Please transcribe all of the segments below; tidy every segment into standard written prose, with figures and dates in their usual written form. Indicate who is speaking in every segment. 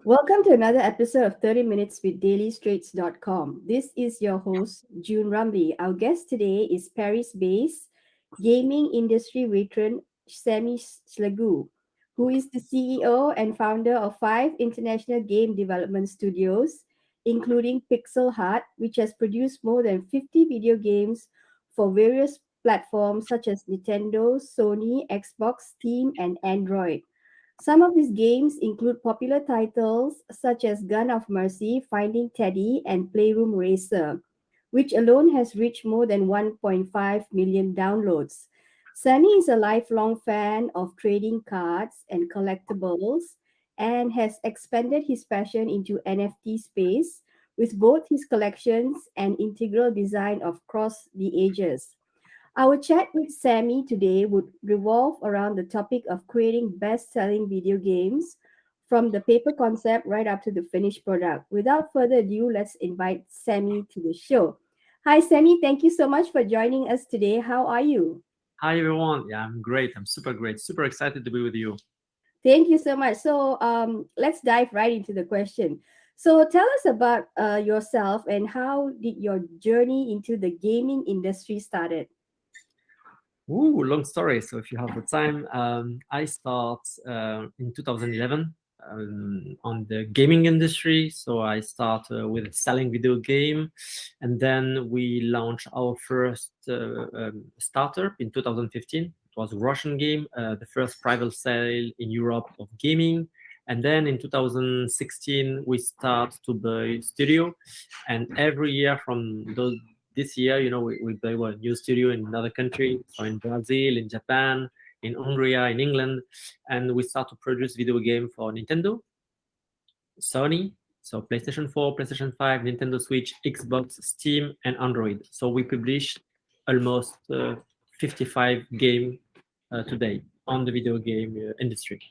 Speaker 1: Welcome to another episode of 30 Minutes with DailyStraits.com. This is your host, June Rumley. Our guest today is Paris based gaming industry veteran Sami Chlagou, who is the CEO and founder of 5 international game development studios, including Pixel Hut, which has produced more than 50 video games for various platforms such as Nintendo, Sony, Xbox, Steam, and Android. Some of his games include popular titles such as Gun of Mercy, Finding Teddy, and Playroom Racer, which alone has reached more than 1.5 million downloads. Sunny is a lifelong fan of trading cards and collectibles and has expanded his passion into NFT space with both his collections and integral design of cross the ages. Our chat with Sammy today would revolve around the topic of creating best selling video games from the paper concept right up to the finished product. Without further ado, let's invite Sammy to the show. Hi, Sammy. Thank you so much for joining us today. How are you?
Speaker 2: Hi everyone. Yeah, I'm great. I'm super great. Super excited to be with you.
Speaker 1: Thank you so much. So let's dive right into the question. So, tell us about yourself and how did your journey into the gaming industry started?
Speaker 2: Ooh, long story. So if you have the time, I start in 2011 on the gaming industry. So I start with selling video game, and then we launch our first startup in 2015. It was a Russian game, the first private sale in Europe of gaming. And then in 2016, we start to buy studio, and every year from those this year, we buy a new studio in another country, so in Brazil, in Japan, in Hungary, in England, and we start to produce video game for Nintendo, Sony, so PlayStation 4, PlayStation 5, Nintendo Switch, Xbox, Steam, and Android. So we publish almost 55 game today on the video game industry.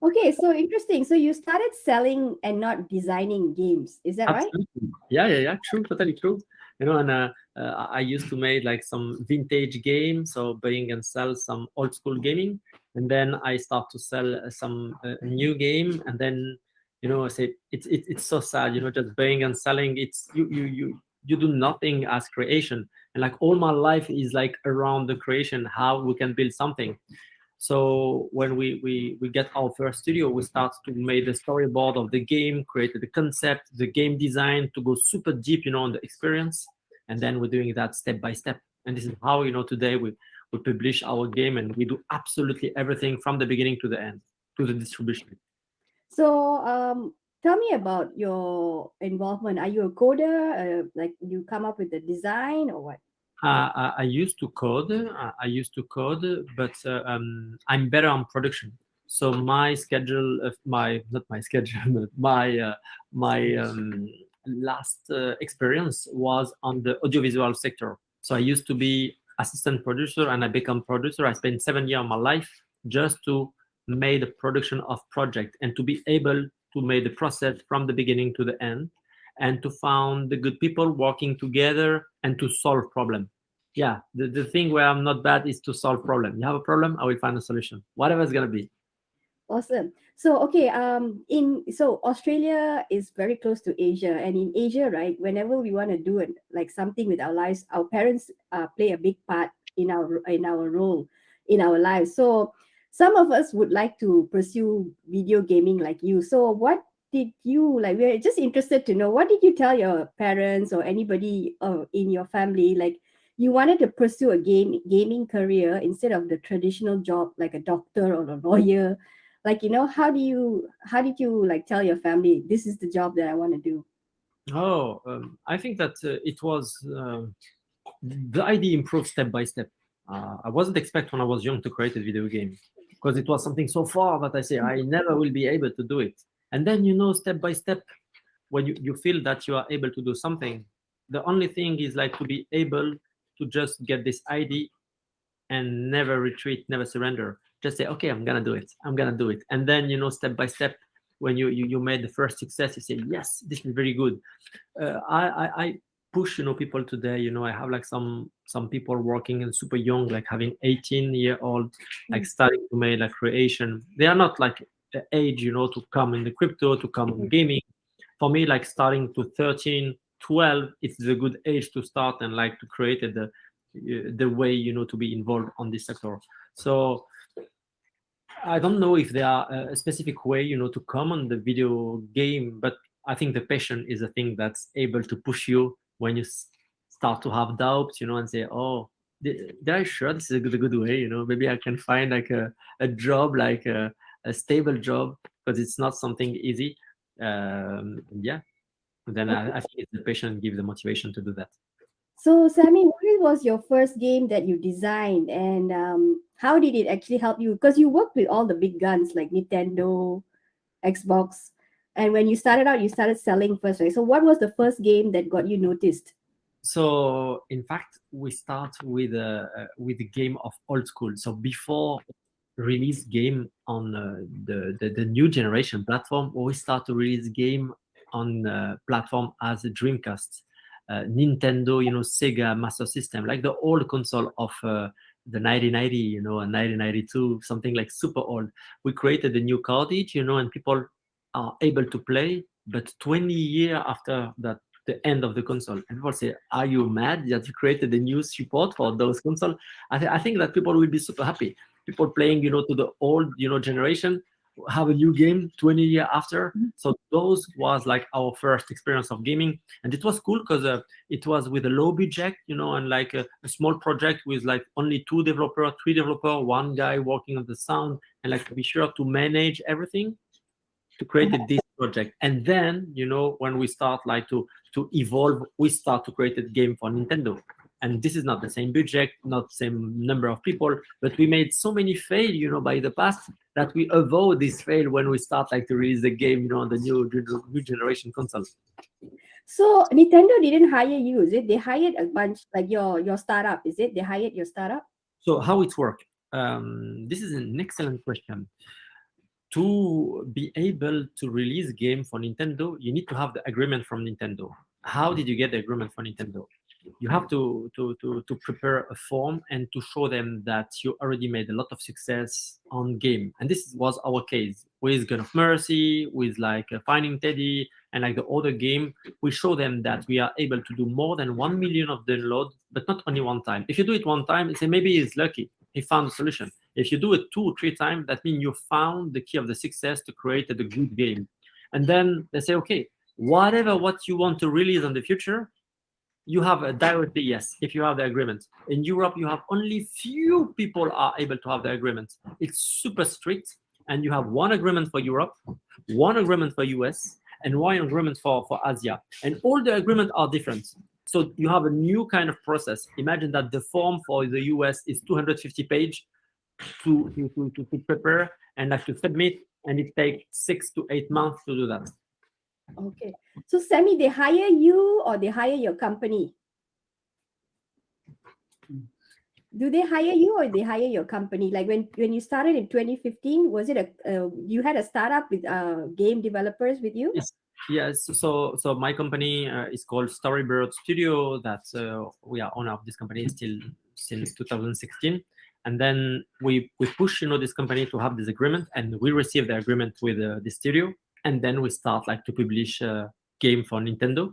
Speaker 1: Okay, so interesting. So you started selling and not designing games. Is that right?
Speaker 2: Absolutely. Yeah. True, totally true. And I used to make like some vintage game, so buying and sell some old school gaming, and then I start to sell some new game, and then I say it's so sad, just buying and selling. It's you do nothing as creation, and like all my life is like around the creation, how we can build something. So when we get our first studio, we start to make the storyboard of the game, create the concept, the game design to go super deep, on the experience. And then we're doing that step by step. And this is how, today we publish our game and we do absolutely everything from the beginning to the end, to the distribution.
Speaker 1: So tell me about your involvement. Are you a coder? Like you come up with the design or what?
Speaker 2: I used to code. But I'm better on production. So my schedule, not my schedule, but my last experience was on the audiovisual sector. So I used to be assistant producer, and I become producer. I spent 7 years of my life just to make the production of project and to be able to make the process from the beginning to the end, and to find the good people working together and to solve problem. Yeah, the thing where I'm not bad is to solve problem. You have a problem, I will find a solution, whatever it's gonna be.
Speaker 1: Awesome. So okay, in so Australia is very close to Asia, and in Asia, right, whenever we want to do it like something with our lives, our parents play a big part in our role in our lives. So some of us would like to pursue video gaming like you. So what did you like? We're just interested to know what did you tell your parents or anybody in your family like you wanted to pursue a gaming career instead of the traditional job like a doctor or a lawyer, like how did you like tell your family this is the job that I want to do?
Speaker 2: Oh, I think that it was the idea improved step by step. I wasn't expect when I was young to create a video game because it was something so far that I say I never will be able to do it. And then step by step, when you feel that you are able to do something, the only thing is like to be able to just get this idea and never retreat, never surrender. Just say, okay, I'm gonna do it. I'm gonna do it. And then step by step, when you made the first success, you say, yes, this is very good. I push people today. I have like some people working and super young, like having 18-year-old, like starting to make like creation. They are not like age, to come in the crypto, to come in gaming. For me, like starting to 13, 12, it's the good age to start and like to create the way, to be involved on this sector. So I don't know if there are a specific way, to come on the video game, but I think the passion is a thing that's able to push you when you start to have doubts, and say, oh, did I sure this is the good way, maybe I can find like a job, like a stable job, because it's not something easy. Yeah, then I think it's the passion give the motivation to do that.
Speaker 1: So, Sammy, what was your first game that you designed, and how did it actually help you? Because you worked with all the big guns like Nintendo, Xbox, and when you started out, you started selling first, right? So, what was the first game that got you noticed?
Speaker 2: So in fact, we start with a game of old school. So before release game on the new generation platform, we start to release game on platform as a Dreamcast, Nintendo, Sega Master System, like the old console of the 1990, and 1992, something like super old. We created a new cartridge, and people are able to play, but 20 years after that, the end of the console, and people say, are you mad that you created a new support for those console? I think that people will be super happy. People playing, to the old, generation, have a new game 20 years after. So those was like our first experience of gaming, and it was cool because it was with a low budget, and like a small project with like only 2 developers, 3 developers, one guy working on the sound, and like to be sure to manage everything to create this project. And then, when we start like to evolve, we start to create a game for Nintendo. And this is not the same budget, not the same number of people, but we made so many fail, by the past, that we avoid this fail when we start like to release the game, on the new generation console.
Speaker 1: So, Nintendo didn't hire you, is it? They hired a bunch, like your startup, is it? They hired your startup?
Speaker 2: So how it works? This is an excellent question. To be able to release game for Nintendo, you need to have the agreement from Nintendo. How did you get the agreement for Nintendo? You have to prepare a form and to show them that you already made a lot of success on game. And this was our case with Gun of Mercy, with like Finding Teddy, and like the other game. We show them that we are able to do more than 1 million of download, but not only one time. If you do it one time, say maybe he's lucky, he found a solution. If you do it 2 or 3 times, that means you found the key of the success to create a good game. And then they say, okay, whatever what you want to release in the future, you have a directly yes, if you have the agreement. In Europe, you have only few people are able to have the agreement. It's super strict, and you have one agreement for Europe, one agreement for US, and one agreement for Asia. And all the agreements are different. So you have a new kind of process. Imagine that the form for the US is 250 pages to prepare and like to submit, and it takes 6 to 8 months to do that.
Speaker 1: Okay. So, Sammy, they hire you or they hire your company? Do they hire you or they hire your company? Like when you started in 2015, was it you had a startup with game developers with you?
Speaker 2: Yes. So my company is called Storybird Studio. That we are owner of this company still since 2016. And then we push this company to have this agreement, and we receive the agreement with the studio, and then we start like to publish a game for Nintendo,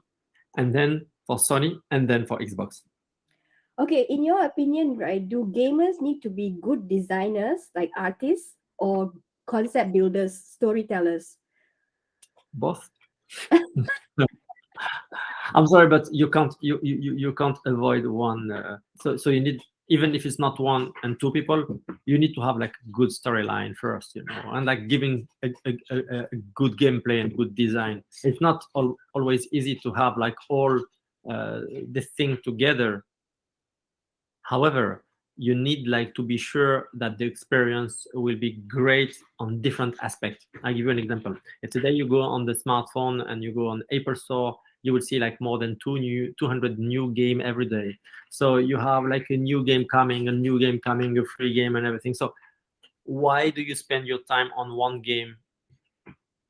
Speaker 2: and then for Sony, and then for Xbox.
Speaker 1: Okay, in your opinion, right, do gamers need to be good designers, like artists, or concept builders, storytellers?
Speaker 2: Both. I'm sorry, but you can't avoid one. So you need, even if it's not 1 and 2 people, you need to have like good storyline first, and like giving a good gameplay and good design. It's not always easy to have like all the thing together. However, you need like to be sure that the experience will be great on different aspects. I'll give you an example. If today you go on the smartphone and you go on Apple Store, you will see like more than 200 new game every day. So you have like a new game coming, a free game and everything. So why do you spend your time on one game,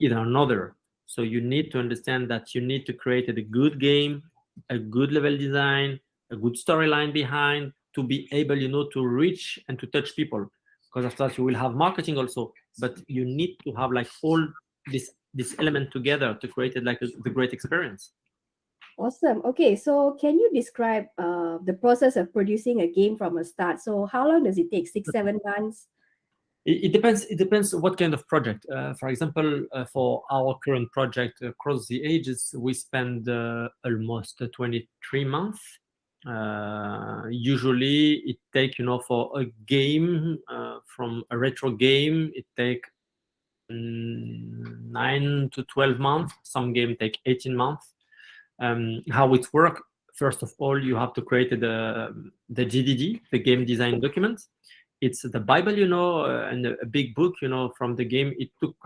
Speaker 2: either another? So you need to understand that you need to create a good game, a good level design, a good storyline behind, to be able, to reach and to touch people. because after that you will have marketing also. But you need to have like all this element together to create it like the great experience.
Speaker 1: Awesome. Okay, so can you describe the process of producing a game from a start? So how long does it take? 6, 7 months?
Speaker 2: It depends what kind of project. For example, for our current project, Across the Ages, we spend almost 23 months. Usually it take, for a game, from a retro game, it take 9 to 12 months. Some game take 18 months. How it works? First of all, you have to create the GDD, the game design document. It's the Bible, and a big book, from the game. It took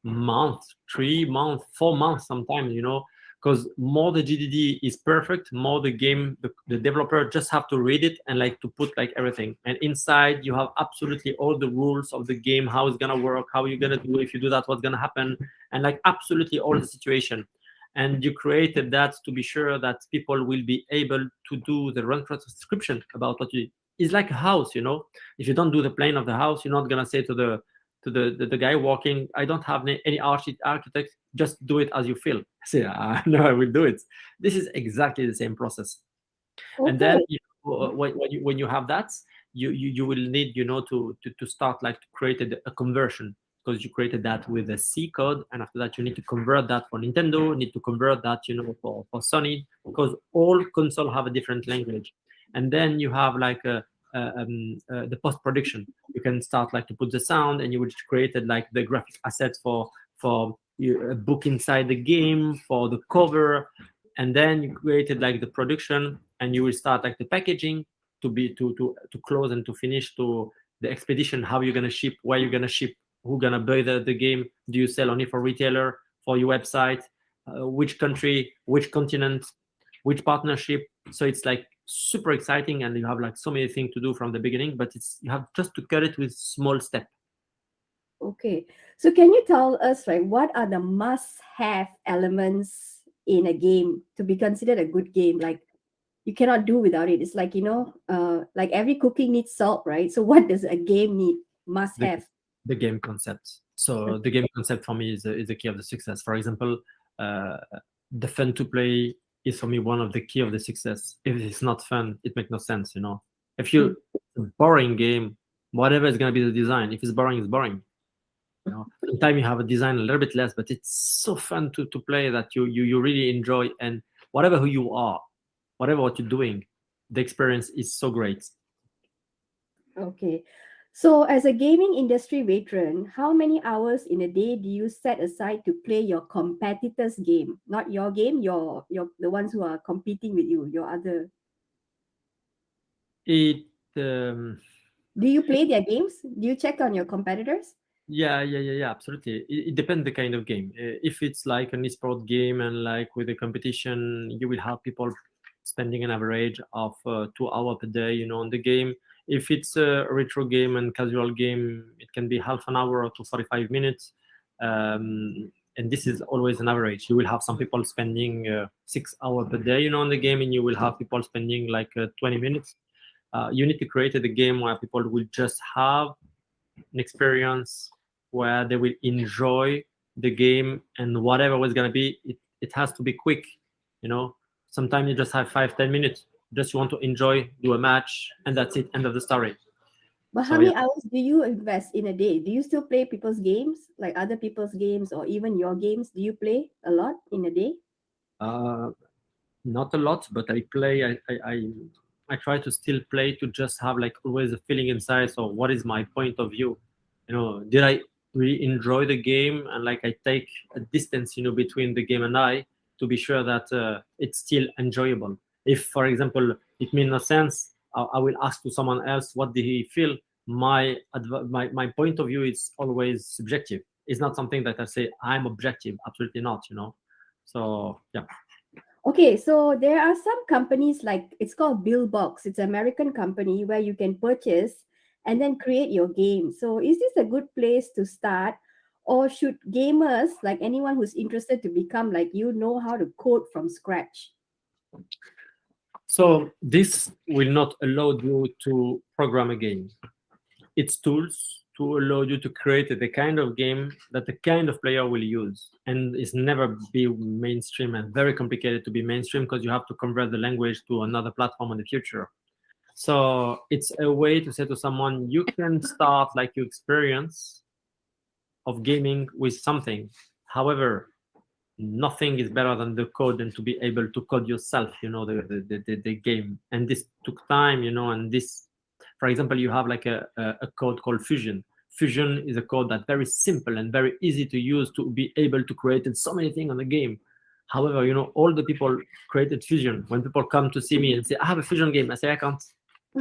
Speaker 2: months, 3 months, 4 months sometimes, because more the GDD is perfect, more the game, the developer just have to read it and like to put like everything. And inside you have absolutely all the rules of the game, how it's gonna work, how you're gonna do, if you do that, what's gonna happen, and like absolutely all the situation. And you created that to be sure that people will be able to do the run transcription about what you. It's like a house, if you don't do the plan of the house, you're not gonna say to the guy walking, I don't have any architect, just do it as you feel. Say, no, I will do it. This is exactly the same process. And
Speaker 1: Okay.
Speaker 2: then when you have that, you will need, to start like to create a conversion, because you created that with a C code, and after that you need to convert that for Nintendo, need to convert that, for Sony, because all console have a different language. And then you have like the post production. You can start like to put the sound, and you would created like the graphic assets for a book inside the game, for the cover, and then you created like the production, and you will start like the packaging to be to close and to finish to the expedition, how you're gonna ship, where you're gonna ship, who gonna buy the game, do you sell only for retailer, for your website, which country, which continent, which partnership. So it's like super exciting, and you have like so many things to do from the beginning, but it's you have just to cut it with small step.
Speaker 1: Okay. So can you tell us, right, what are the must-have elements in a game to be considered a good game? Like you cannot do without it. It's like, like every cooking needs salt, right? So what does a game need? Must
Speaker 2: the,
Speaker 1: have.
Speaker 2: the game concept. So the game concept for me is the key of the success. For example, uh, the fun to play is for me one of the key of the success. If it's not fun, it makes no sense. If
Speaker 1: Mm.
Speaker 2: you a boring game, whatever is gonna be the design. If it's boring, it's boring. Sometimes you have a design a little bit less, but it's so fun to play that you really enjoy, and whatever who you are, whatever what you're doing, the experience is so great.
Speaker 1: Okay. So as a gaming industry veteran, how many hours in a day do you set aside to play your competitors' game? Not your game, your the ones who are competing with you, your other.
Speaker 2: It um,
Speaker 1: Do you play their games? Do you check on your competitors?
Speaker 2: Yeah, absolutely. It depends the kind of game. If it's like an esport game and like with a competition, you will have people spending an average of 2 hours per day, on the game. If it's a retro game and casual game, it can be half an hour to 45 minutes. And this is always an average. You will have some people spending 6 hours per day, on the game, and you will have people spending like 20 minutes. You need to create a game where people will just have an experience where they will enjoy the game, and whatever was going to be, it has to be quick. Sometimes you just have 5-10 minutes, just you want to enjoy, do a match, and that's it, end of the story.
Speaker 1: But how
Speaker 2: So yeah,
Speaker 1: many hours do you invest in a day? Do you still play people's games, like other people's games, or even your games? Do you play a lot in a day?
Speaker 2: uh, not a lot, but I play. I try to still play to just have like always a feeling inside. So what is my point of view? Did I really enjoy the game? And like I take a distance, between the game and I, to be sure that it's still enjoyable. If, for example, it made no sense, I will ask to someone else what did he feel. My point of view is always subjective. It's not something that I say I'm objective. Absolutely not. So yeah.
Speaker 1: Okay, so there are some companies like it's called Buildbox. It's an American company where you can purchase and then create your game. So is this a good place to start? Or should gamers, like anyone who's interested to become like you, know how to code from scratch?
Speaker 2: So this will not allow you to program a game. it's tools to allow you to create the kind of game that the kind of player will use, and it's never be mainstream and very complicated to be mainstream because you have to convert the language to another platform in the future. So it's a way to say to someone, you can start like your experience of gaming with something. However, nothing is better than the code and to be able to code yourself, the game. And this took time, and this, for example, you have like a code called Fusion. Fusion is a code that's very simple and very easy to use to be able to create so many things on the game. However, all the people created Fusion. When people come to see me and say, I have a Fusion game, I say, I can't.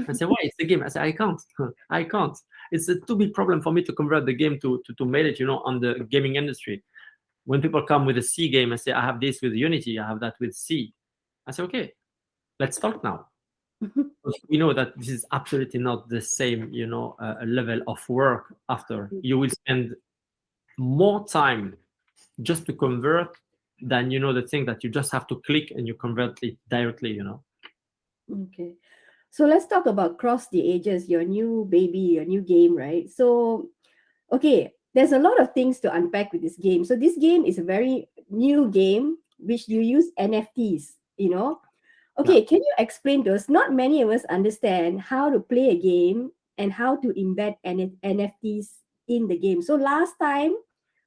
Speaker 2: I say, why? It's the game. I say, I can't. I can't. It's a too big problem for me to convert the game to make it, on the gaming industry. When people come with a C game and say, I have this with Unity, I have that with C, I say, okay, let's talk now. We know that this is absolutely not the same, level of work after. You will spend more time just to convert than, the thing that you just have to click and you convert it directly,
Speaker 1: Okay. So let's talk about Cross the Ages, your new baby, your new game, right? So, okay, there's a lot of things to unpack with this game. So this game is a very new game which you use NFTs. Okay, can you explain to us? Not many of us understand how to play a game and how to embed NFTs in the game. So last time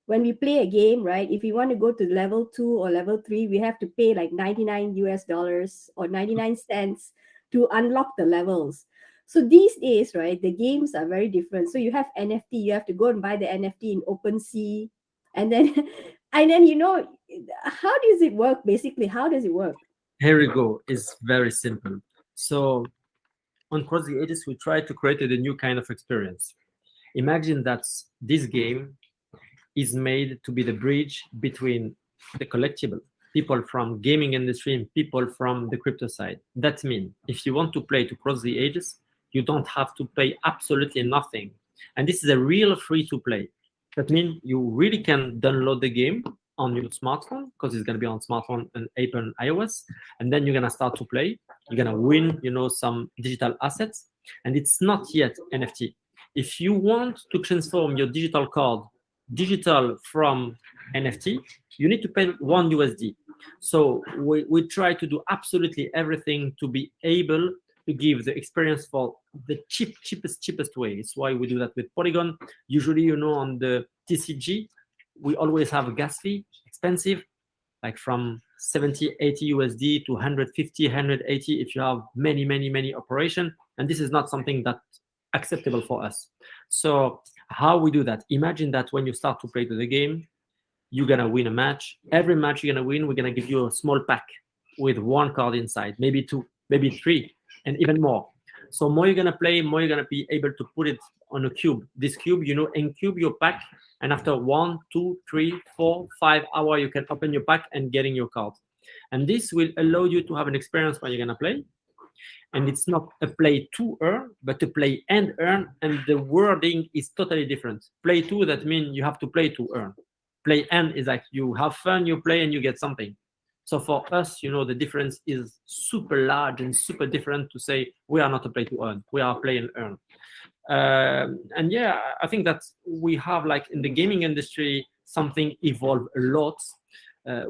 Speaker 1: when we play a game, right, if we want to go to level 2 or level 3, we have to pay like 99 US dollars or 99 cents to unlock the levels. So these days, right, the games are very different. So you have NFT, you have to go and buy the NFT in OpenSea, and then how does it work basically? How does it work?
Speaker 2: Here we go. It's very simple. So on Cross the Ages, we try to create a new kind of experience. Imagine that this game is made to be the bridge between the collectible, people from gaming industry and people from the crypto side. That means if you want to play to Cross the Ages, you don't have to pay absolutely nothing. And this is a real free to play. That means you really can download the game on your smartphone because it's going to be on smartphone and Apple and iOS. And then you're going to start to play. You're going to win, some digital assets. And it's not yet NFT. If you want to transform your digital card digital from NFT, you need to pay $1 USD. So we try to do absolutely everything to be able to give the experience for the cheapest way. It's why we do that with Polygon. Usually, on the TCG, we always have a gas fee, expensive, like from 70, 80 USD to 150, 180 if you have many operations. And this is not something that's acceptable for us. So how we do that? Imagine that when you start to play the game, you're going to win a match. Every match you're going to win, we're going to give you a small pack with one card inside, maybe 2, maybe 3, and even more. So more you're going to play, more you're going to be able to put it on a cube. This cube, encube your pack, and after 1, 2, 3, 4, 5 hours, you can open your pack and getting your card. And this will allow you to have an experience when you're going to play. And it's not a play to earn, but a play and earn, and the wording is totally different. Play to, that means you have to play to earn. Play and is like you have fun, you play, and you get something. So for us, the difference is super large and super different to say we are not a play to earn, we are play and earn. And yeah, I think that we have like in the gaming industry, something evolved a lot.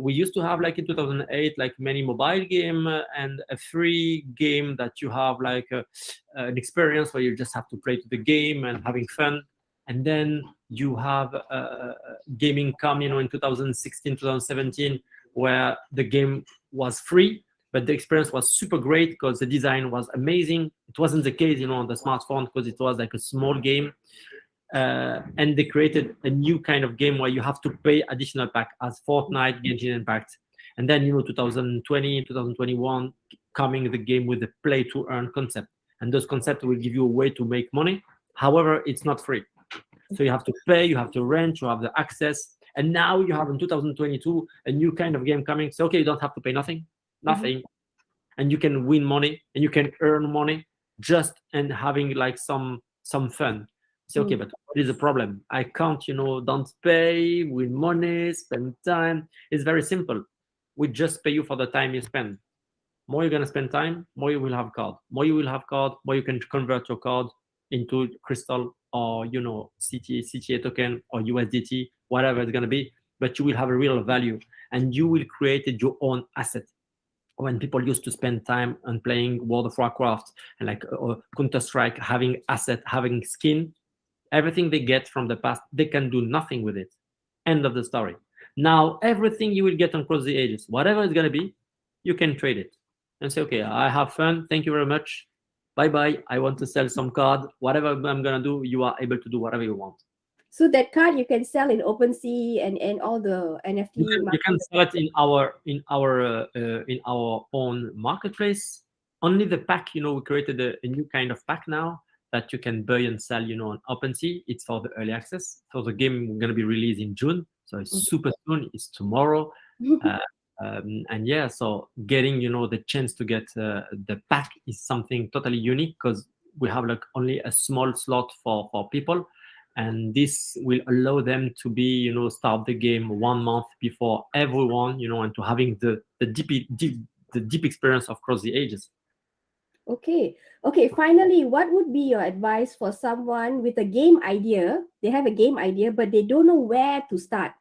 Speaker 2: We used to have like in 2008, like many mobile game and a free game that you have like an experience where you just have to play to the game and having fun. And then you have gaming come, in 2016, 2017, where the game was free, but the experience was super great because the design was amazing. It wasn't the case, on the smartphone because it was like a small game. And they created a new kind of game where you have to pay additional pack as Fortnite, Genshin Impact. And then, 2020, 2021, coming the game with the play to earn concept. And those concepts will give you a way to make money. However, it's not free. So you have to pay, you have to rent, you have the access. And now you have in 2022, a new kind of game coming. So, okay, you don't have to pay nothing. And you can win money and you can earn money just and having like some fun. Say, okay, but what is the problem? I can't, don't pay, win money, spend time. It's very simple. We just pay you for the time you spend. More you're going to spend time, more you will have card. More you will have card, more you can convert your card into crystal or CTA token or USDT, whatever it's gonna be, but you will have a real value, and you will create your own asset. When people used to spend time on playing World of Warcraft and like Counter Strike, having asset, having skin, everything they get from the past, they can do nothing with it. End of the story. Now everything you will get across the ages, whatever it's gonna be, you can trade it and say, okay, I have fun. Thank you very much. Bye bye. I want to sell some card. Whatever I'm gonna do, you are able to do whatever you want.
Speaker 1: So that card you can sell in OpenSea and all the NFT
Speaker 2: You can
Speaker 1: market.
Speaker 2: sell it in our own marketplace. Only the pack, we created a new kind of pack now that you can buy and sell, on OpenSea. It's for the early access. So the game going to be released in June. So it's super soon. It's tomorrow. Uh, and yeah, so getting, the chance to get the pack is something totally unique because we have like only a small slot for people, and this will allow them to be start the game 1 month before everyone, and to having the deep experience across the ages.
Speaker 1: Okay. Okay. Finally, what would be your advice for someone with a game idea? They have a game idea, but they don't know where to start.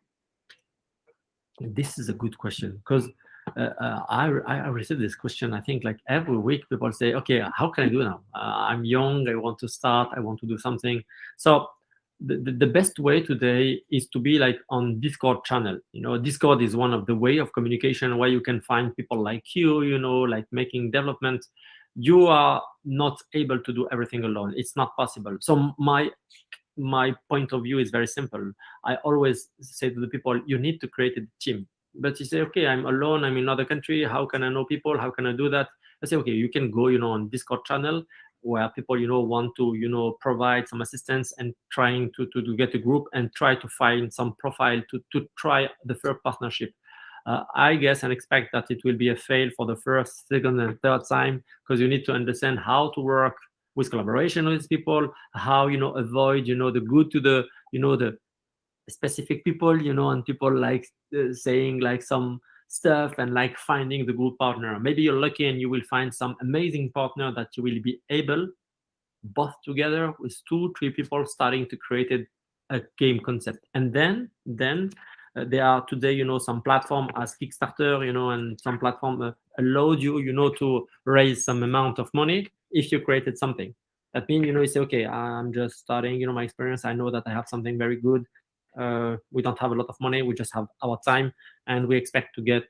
Speaker 2: This is a good question because I receive this question. I think like every week people say, okay, how can I do now? I'm young. I want to start. I want to do something. So the best way today is to be like on Discord channel. Discord is one of the way of communication where you can find people like you, like making development. You are not able to do everything alone. It's not possible. So my point of view is very simple. I always say to the people, you need to create a team. But you say, okay, I'm alone, I'm in another country, how can I know people? How can I do that? I say, okay, you can go, on Discord channel where people, want to, provide some assistance and trying to get a group and try to find some profile to try the first partnership. I guess and expect that it will be a fail for the first, second, and third time because you need to understand how to work with collaboration with people, how avoid the good to the specific people, and people like saying like some stuff and like finding the good partner. Maybe you're lucky and you will find some amazing partner that you will be able both together with two, three people starting to create a game concept. And then there are today, some platform as Kickstarter, and some platform allowed you, to raise some amount of money if you created something. That means, you say, okay, I'm just starting, my experience. I know that I have something very good. We don't have a lot of money. We just have our time, and we expect to get,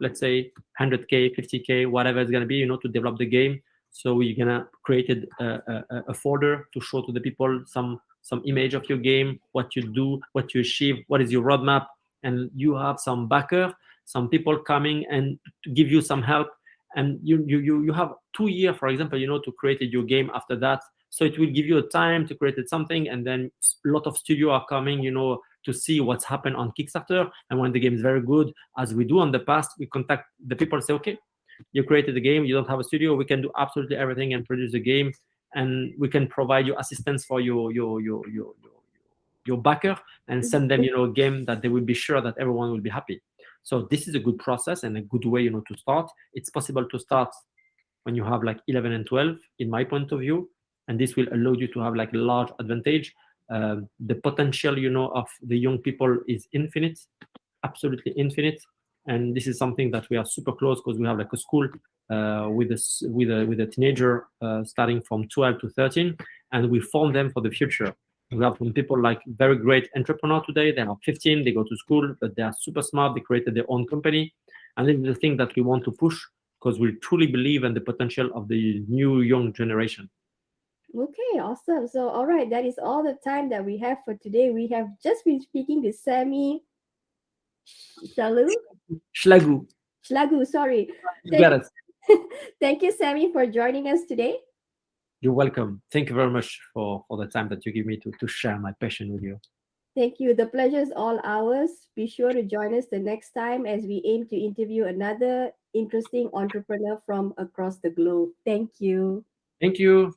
Speaker 2: let's say, 100K, 50K, whatever it's gonna be, to develop the game. So we're gonna create a folder to show to the people some image of your game, what you do, what you achieve, what is your roadmap, and you have some backer, some people coming and to give you some help. And you have 2 years, for example, to create your game after that. So it will give you a time to create something, and then a lot of studio are coming, to see what's happened on Kickstarter. And when the game is very good, as we do on the past, we contact the people and say, okay, you created the game, you don't have a studio, we can do absolutely everything and produce the game, and we can provide you assistance for your backer and send them a game that they will be sure that everyone will be happy. So this is a good process and a good way to start. It's possible to start when you have like 11 and 12 in my point of view, and this will allow you to have like a large advantage. The potential of the young people is infinite, absolutely infinite. And this is something that we are super close because we have like a school with a teenager starting from 12 to 13, and we form them for the future. We have some people like very great entrepreneur today. They are 15, they go to school, but they are super smart. They created their own company, and this is the thing that we want to push because we truly believe in the potential of the new young generation.
Speaker 1: Okay, awesome. So, all right, that is all the time that we have for today. We have just been speaking to Sami Chlagou.
Speaker 2: Shlagou,
Speaker 1: Chlagou, sorry.
Speaker 2: you
Speaker 1: Thank
Speaker 2: got
Speaker 1: you.
Speaker 2: it.
Speaker 1: Thank you, Sami, for joining us today.
Speaker 2: You're welcome. Thank you very much for the time that you give me to share my passion with you.
Speaker 1: Thank you. The pleasure is all ours. Be sure to join us the next time as we aim to interview another interesting entrepreneur from across the globe. Thank you.
Speaker 2: Thank you.